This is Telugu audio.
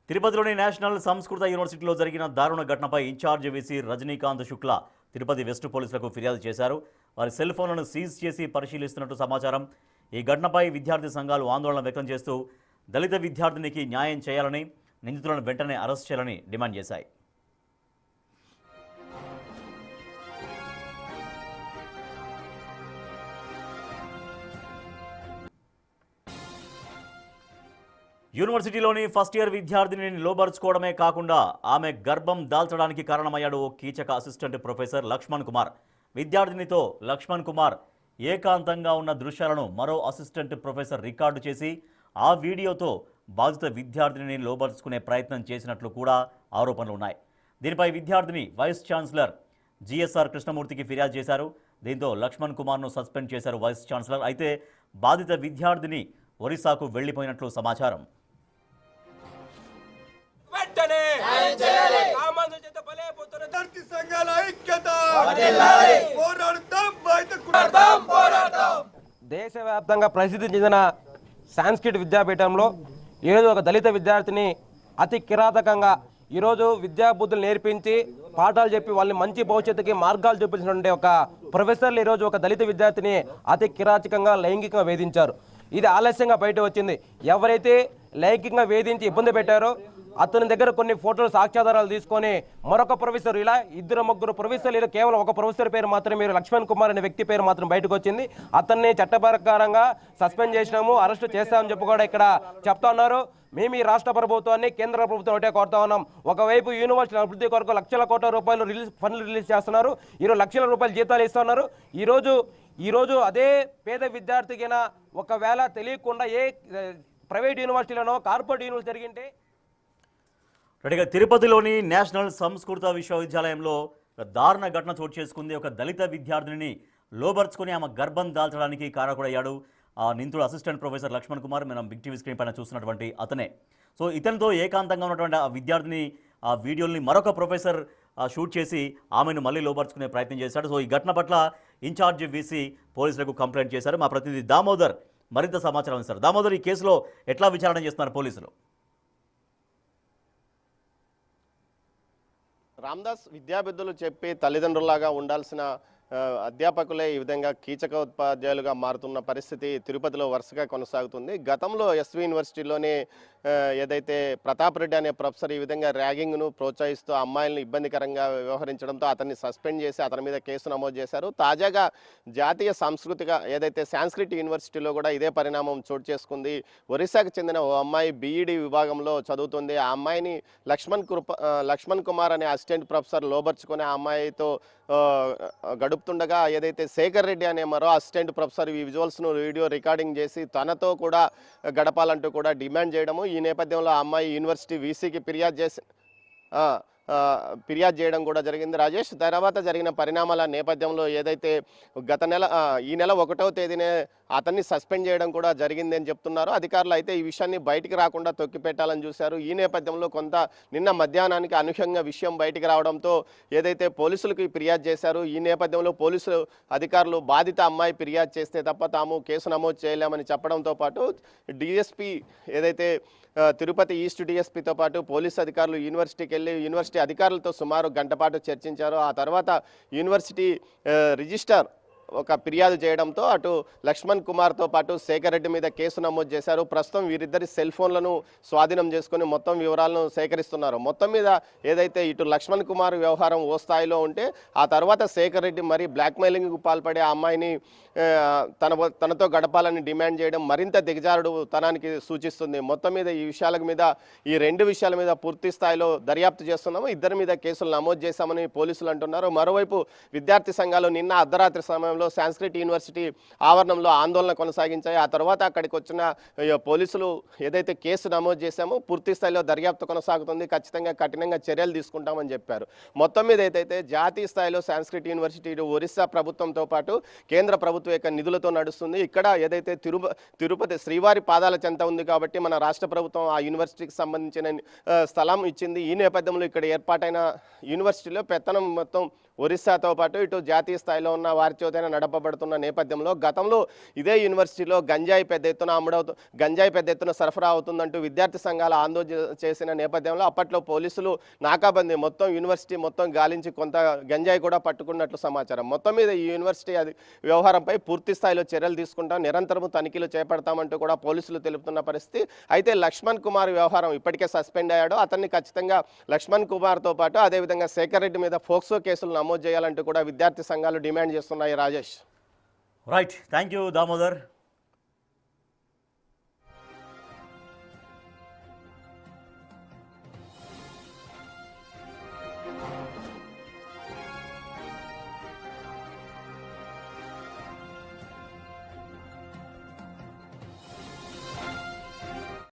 తిరుపతిలోని నేషనల్ సంస్కృత యూనివర్సిటీలో జరిగిన దారుణ ఘటనపై incharge VC Rajinikanth Shukla Tirupati west పోలీసులకు ఫిర్యాదు చేశారు. వారి సెల్ ఫోన్లను సీజ్ చేసి పరిశీలిస్తున్నట్టు సమాచారం. ఈ ఘటనపై విద్యార్థి సంఘాలు ఆందోళన వ్యక్తం చేస్తూ దళిత విద్యార్థినికి న్యాయం చేయాలని, నిందితులను వెంటనే అరెస్ట్ చేయాలని డిమాండ్ చేశాయి. యూనివర్సిటీలోని ఫస్ట్ ఇయర్ విద్యార్థిని లోబరుచుకోవడమే కాకుండా ఆమె గర్భం దాల్చడానికి కారణమయ్యాడు ఓ కీచక అసిస్టెంట్ ప్రొఫెసర్ లక్ష్మణ్ కుమార్. విద్యార్థినితో లక్ష్మణ్ కుమార్ ఏకాంతంగా ఉన్న దృశ్యాలను మరో అసిస్టెంట్ ప్రొఫెసర్ రికార్డు చేసి ఆ వీడియోతో బాధిత విద్యార్థిని లోబరుచుకునే ప్రయత్నం చేసినట్లు కూడా ఆరోపణలు ఉన్నాయి. దీనిపై విద్యార్థిని వైస్ ఛాన్సలర్ జిఎస్ఆర్ కృష్ణమూర్తికి ఫిర్యాదు చేశారు. దీంతో లక్ష్మణ్ కుమార్ను సస్పెండ్ చేశారు వైస్ ఛాన్సలర్. అయితే బాధిత విద్యార్థిని ఒరిస్సాకు వెళ్లిపోయినట్లు సమాచారం. దేశవ్యాప్తంగా ప్రసిద్ధి చెందిన సాంస్క్రిట్ విద్యాపీఠంలో ఈరోజు ఒక దళిత విద్యార్థిని అతి కిరాతకంగా ఈరోజు విద్యాబుద్ధులు నేర్పించి పాఠాలు చెప్పి వాళ్ళని మంచి భవిష్యత్తుకి మార్గాలు చూపించినటువంటి ఒక ప్రొఫెసర్లు ఈరోజు ఒక దళిత విద్యార్థిని అతి కిరాతకంగా లైంగికంగా వేధించారు. ఇది ఆలస్యంగా బయట వచ్చింది. ఎవరైతే లైంగికంగా వేధించి ఇబ్బంది పెట్టారో అతని దగ్గర కొన్ని ఫోటోలు సాక్ష్యాధారాలు తీసుకొని మరొక ప్రొఫెసర్, ఇలా ఇద్దరు ముగ్గురు ప్రొఫెసర్లు, కేవలం ఒక ప్రొఫెసర్ పేరు మాత్రమే మీరు లక్ష్మణ్ కుమార్ అనే వ్యక్తి పేరు మాత్రం బయటకు వచ్చింది. అతన్ని చట్టప్రకారంగా సస్పెండ్ చేసినాము, అరెస్ట్ చేస్తామని చెప్పి కూడా ఇక్కడ చెప్తా ఉన్నారు. మేము ఈ రాష్ట్ర ప్రభుత్వాన్ని, కేంద్ర ప్రభుత్వం ఒకటే కోరుతా ఉన్నాం. ఒకవైపు యూనివర్సిటీ అభివృద్ధి కొరకు లక్షల కోట్ల రూపాయలు ఫండ్లు రిలీజ్ చేస్తున్నారు, 20 లక్షల రూపాయలు జీతాలు ఇస్తున్నారు. ఈరోజు అదే పేద విద్యార్థికైనా ఒకవేళ తెలియకుండా ఏ ప్రైవేట్ యూనివర్సిటీలోనో కార్పొరేట్ యూనివర్సిటీ జరిగింటే. రెడీగా తిరుపతిలోని నేషనల్ సంస్కృత విశ్వవిద్యాలయంలో దారుణ ఘటన చోటు చేసుకుంది. ఒక దళిత విద్యార్థిని లోబర్చుకుని ఆమె గర్భం దాల్చడానికి కారకుడయ్యాడు ఆ నిందితుడు అసిస్టెంట్ ప్రొఫెసర్ లక్ష్మణ్ కుమార్. మనం బిగ్ టీవీ స్క్రీన్ పైన చూస్తున్నటువంటి అతనే. సో ఇతనితో ఏకాంతంగా ఉన్నటువంటి ఆ విద్యార్థిని ఆ వీడియోని మరొక ప్రొఫెసర్ షూట్ చేసి ఆమెను మళ్ళీ లోబర్చుకునే ప్రయత్నం చేశాడు. సో ఈ ఘటన పట్ల ఇన్ఛార్జ్ వీసీ పోలీసులకు కంప్లైంట్ చేశారు. మా ప్రతినిధి దామోదర్ మరింత సమాచారం ఇస్తారు. దామోదర్, ఈ కేసులో ఎట్లా విచారణ చేస్తున్నారు పోలీసులు? రామ్దాస్, విద్యాబుద్ధులు చెప్పి తల్లిదండ్రులాగా ఉండాల్సిన అధ్యాపకులే ఈ విధంగా కీచక ఉపాధ్యాయులుగా మారుతున్న పరిస్థితి తిరుపతిలో వరుసగా కొనసాగుతుంది. గతంలో ఎస్వి యూనివర్సిటీలోని ఏదైతే ప్రతాప్ రెడ్డి అనే ప్రొఫెసర్ ఈ విధంగా ర్యాగింగ్ను ప్రోత్సహిస్తూ అమ్మాయిలను ఇబ్బందికరంగా వ్యవహరించడంతో అతన్ని సస్పెండ్ చేసి అతని మీద కేసు నమోదు చేశారు. తాజాగా జాతీయ సాంస్కృతిక ఏదైతే సాంస్క్రిట్ యూనివర్సిటీలో కూడా ఇదే పరిణామం చోటు చేసుకుంది. ఒరిస్సాకు చెందిన ఓ అమ్మాయి బీఈడి విభాగంలో చదువుతుంది. ఆ అమ్మాయిని లక్ష్మణ్ కుమార్ అనే అసిస్టెంట్ ప్రొఫెసర్ లోబర్చుకుని ఆ అమ్మాయితో గడుపుతుండగా ఏదైతే శేఖర్ రెడ్డి అనే మరో అసిస్టెంట్ ప్రొఫెసర్ ఈ విజువల్స్ను వీడియో రికార్డింగ్ చేసి తనతో కూడా గడపాలంటూ కూడా డిమాండ్ చేయడము. ఈ నేపథ్యంలో ఆ అమ్మాయి యూనివర్సిటీ వీసీకి ఫిర్యాదు చేయడం కూడా జరిగింది. రాజేష్, తర్వాత జరిగిన పరిణామాల నేపథ్యంలో ఏదైతే ఈ నెల 1వ తేదీనే అతన్ని సస్పెండ్ చేయడం కూడా జరిగింది అని చెప్తున్నారు అధికారులు. అయితే ఈ విషయాన్ని బయటికి రాకుండా తొక్కిపెట్టాలని చూశారు. ఈ నేపథ్యంలో నిన్న మధ్యాహ్నానికి అనూహ్యంగా విషయం బయటికి రావడంతో ఏదైతే పోలీసులకు ఫిర్యాదు చేశారు. ఈ నేపథ్యంలో పోలీసులు అధికారులు బాధిత అమ్మాయి ఫిర్యాదు చేస్తే తప్ప తాము కేసు నమోదు చేయలేమని చెప్పడంతో పాటు డిఎస్పీ ఏదైతే తిరుపతి ఈస్ట్ డిఎస్పీతో పాటు పోలీసు అధికారులు యూనివర్సిటీకి వెళ్ళి యూనివర్సిటీ అధికారులతో సుమారు గంట పాటు చర్చించారు. ఆ తర్వాత యూనివర్సిటీ రిజిస్ట్రార్ ఒక ఫిర్యాదు చేయడంతో అటు లక్ష్మణ్ కుమార్తో పాటు శేఖర్ రెడ్డి మీద కేసు నమోదు చేశారు. ప్రస్తుతం వీరిద్దరి సెల్ ఫోన్లను స్వాధీనం చేసుకుని మొత్తం వివరాలను సేకరిస్తున్నారు. మొత్తం మీద ఏదైతే ఇటు లక్ష్మణ్ కుమార్ వ్యవహారం ఓ స్థాయిలో ఉంటే ఆ తర్వాత శేఖర్ రెడ్డి మరి బ్లాక్మెయిలింగ్కు పాల్పడే ఆ అమ్మాయిని తనతో గడపాలని డిమాండ్ చేయడం మరింత దిగజారుడు తనానికి సూచిస్తుంది. మొత్తం మీద ఈ రెండు విషయాల మీద పూర్తి స్థాయిలో దర్యాప్తు చేస్తున్నాము. ఇద్దరి మీద కేసులు నమోదు చేశామని పోలీసులు అంటున్నారు. మరోవైపు విద్యార్థి సంఘాలు నిన్న అర్ధరాత్రి సమయంలో సాంస్క్రిట్ యూనివర్సిటీ ఆవరణంలో ఆందోళన కొనసాగించాయి. ఆ తర్వాత అక్కడికి వచ్చిన పోలీసులు ఏదైతే కేసు నమోదు చేశామో పూర్తి స్థాయిలో దర్యాప్తు కొనసాగుతుంది, ఖచ్చితంగా కఠినంగా చర్యలు తీసుకుంటామని చెప్పారు. మొత్తం మీద ఏదైతే జాతీయ స్థాయిలో సాంస్క్రిట్ యూనివర్సిటీ ఒరిస్సా ప్రభుత్వంతో పాటు కేంద్ర ప్రభుత్వం యొక్క నిధులతో నడుస్తుంది. ఇక్కడ ఏదైతే తిరుపతి శ్రీవారి పాదాల చెంత ఉంది కాబట్టి మన రాష్ట్ర ప్రభుత్వం ఆ యూనివర్సిటీకి సంబంధించిన స్థలం ఇచ్చింది. ఈ నేపథ్యంలో ఇక్కడ ఏర్పాటైన యూనివర్సిటీలో పెత్తనం మొత్తం ఒరిస్సాతో పాటు ఇటు జాతీయ స్థాయిలో ఉన్న వారితోనే నడపబడుతున్న నేపథ్యంలో గతంలో ఇదే యూనివర్సిటీలో గంజాయి పెద్ద ఎత్తున సరఫరా అవుతుందంటూ విద్యార్థి సంఘాల ఆందోళన చేసిన నేపథ్యంలో అప్పట్లో పోలీసులు నాకాబందీ మొత్తం యూనివర్సిటీ మొత్తం గాలించి కొంత గంజాయి కూడా పట్టుకున్నట్లు సమాచారం. మొత్తం మీద ఈ యూనివర్సిటీ వ్యవహారంపై పూర్తి స్థాయిలో చర్యలు తీసుకుంటాం, నిరంతరము తనిఖీలు చేపడతామంటూ కూడా పోలీసులు తెలుపుతున్న పరిస్థితి. అయితే లక్ష్మణ్ కుమార్ వ్యవహారం ఇప్పటికే సస్పెండ్ అయ్యాడు. అతన్ని ఖచ్చితంగా లక్ష్మణ్ కుమార్తో పాటు అదేవిధంగా శేఖర్ రెడ్డి మీద ఫోక్సో కేసులు నమోదు చేయాలంటూ కూడా విద్యార్థి సంఘాలు డిమాండ్ చేస్తున్నాయి. Rajesh, right, thank you Damodar.